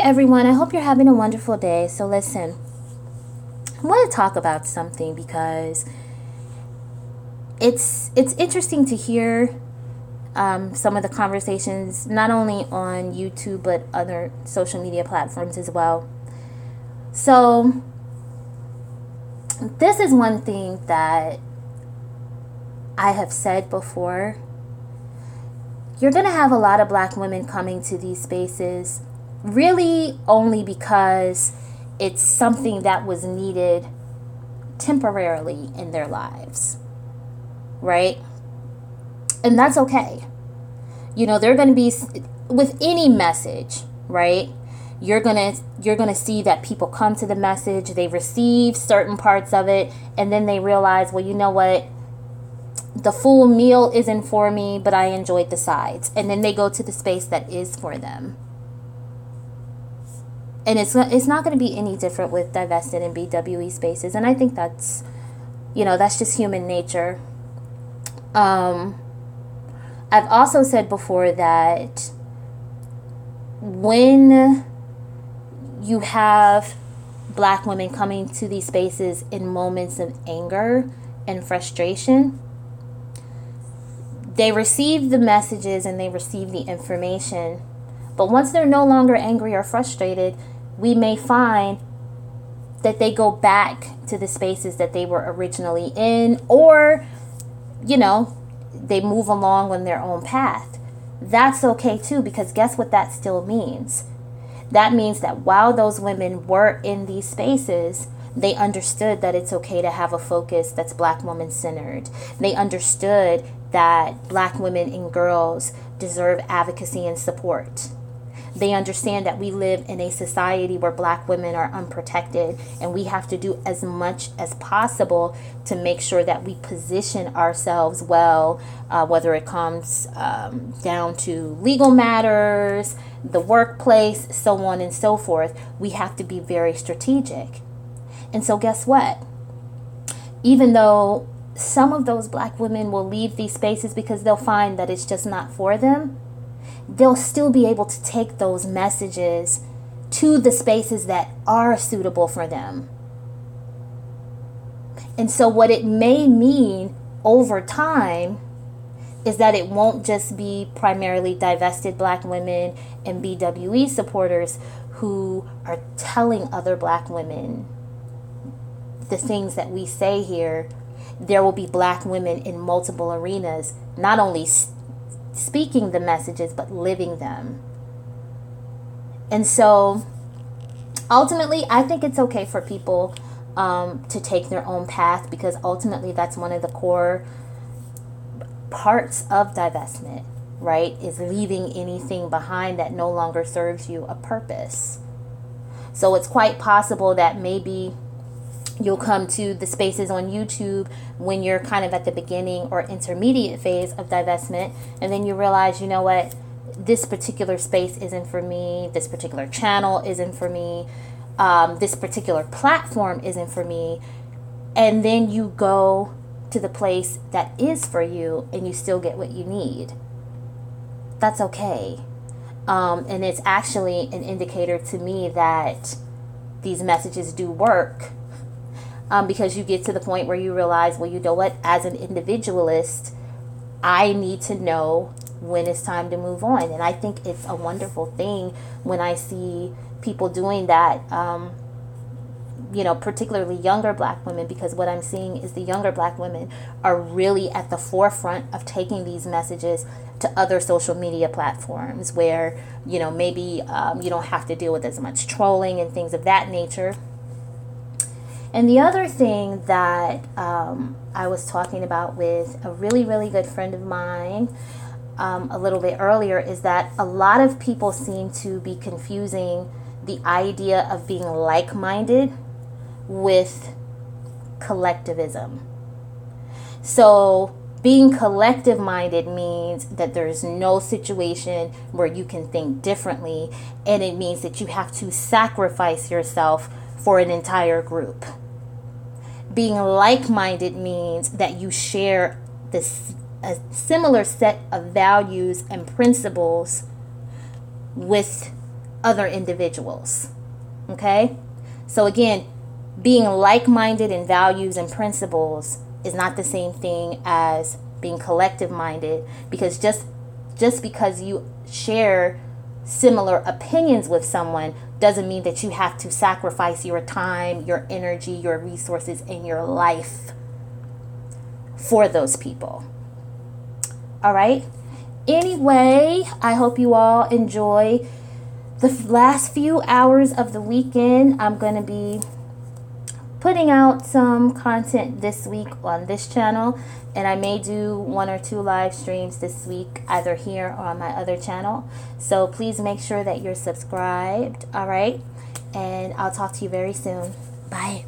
everyone, I hope you're having a wonderful day. So listen, I want to talk about something because it's interesting to hear some of the conversations, not only on YouTube but other social media platforms as well. So this is one thing that I have said before. You're going to have a lot of Black women coming to these spaces really only because it's something that was needed temporarily in their lives, right? And that's okay. You know, they're going to be with any message, right? You're going to see that people come to the message, they receive certain parts of it, and then they realize, well, you know what? The full meal isn't for me, but I enjoyed the sides. And then they go to the space that is for them. And it's not going to be any different with Divested and BWE spaces. And I think that's just human nature. I've also said before that when you have Black women coming to these spaces in moments of anger and frustration, they receive the messages and they receive the information. But once they're no longer angry or frustrated, we may find that they go back to the spaces that they were originally in, or, they move along on their own path. That's okay too, because guess what that still means? That means that while those women were in these spaces, they understood that it's okay to have a focus that's Black woman centered. They understood that Black women and girls deserve advocacy and support. They understand that we live in a society where Black women are unprotected, and we have to do as much as possible to make sure that we position ourselves well, whether it comes down to legal matters, the workplace, so on and so forth. We have to be very strategic. And so guess what? Even though some of those Black women will leave these spaces because they'll find that it's just not for them, they'll still be able to take those messages to the spaces that are suitable for them. And so what it may mean over time is that it won't just be primarily divested Black women and BWE supporters who are telling other Black women the things that we say here. There will be Black women in multiple arenas, not only speaking the messages, but living them. And so ultimately, I think it's okay for people to take their own path, because ultimately that's one of the core parts of divestment, right? Is leaving anything behind that no longer serves you a purpose. So it's quite possible that maybe you'll come to the spaces on YouTube when you're kind of at the beginning or intermediate phase of divestment, and then you realize, you know what, this particular space isn't for me, this particular channel isn't for me, this particular platform isn't for me, and then you go to the place that is for you and you still get what you need. That's okay. And it's actually an indicator to me that these messages do work. Because you get to the point where you realize, well, you know what, as an individualist, I need to know when it's time to move on. And I think it's a wonderful thing when I see people doing that, particularly younger Black women, because what I'm seeing is the younger Black women are really at the forefront of taking these messages to other social media platforms where, maybe you don't have to deal with as much trolling and things of that nature. And the other thing that I was talking about with a really, really good friend of mine a little bit earlier is that a lot of people seem to be confusing the idea of being like-minded with collectivism. So being collective-minded means that there's no situation where you can think differently, and it means that you have to sacrifice yourself for an entire group. Being like-minded means that you share a similar set of values and principles with other individuals. Okay? So again, being like-minded in values and principles is not the same thing as being collective-minded, because just because you share similar opinions with someone doesn't mean that you have to sacrifice your time, your energy, your resources, and your life for those people. All right? Anyway, I hope you all enjoy the last few hours of the weekend. I'm going to be putting out some content this week on this channel, and I may do 1 or 2 live streams this week, either here or on my other channel. So please make sure that you're subscribed. All right, and I'll talk to you very soon. Bye.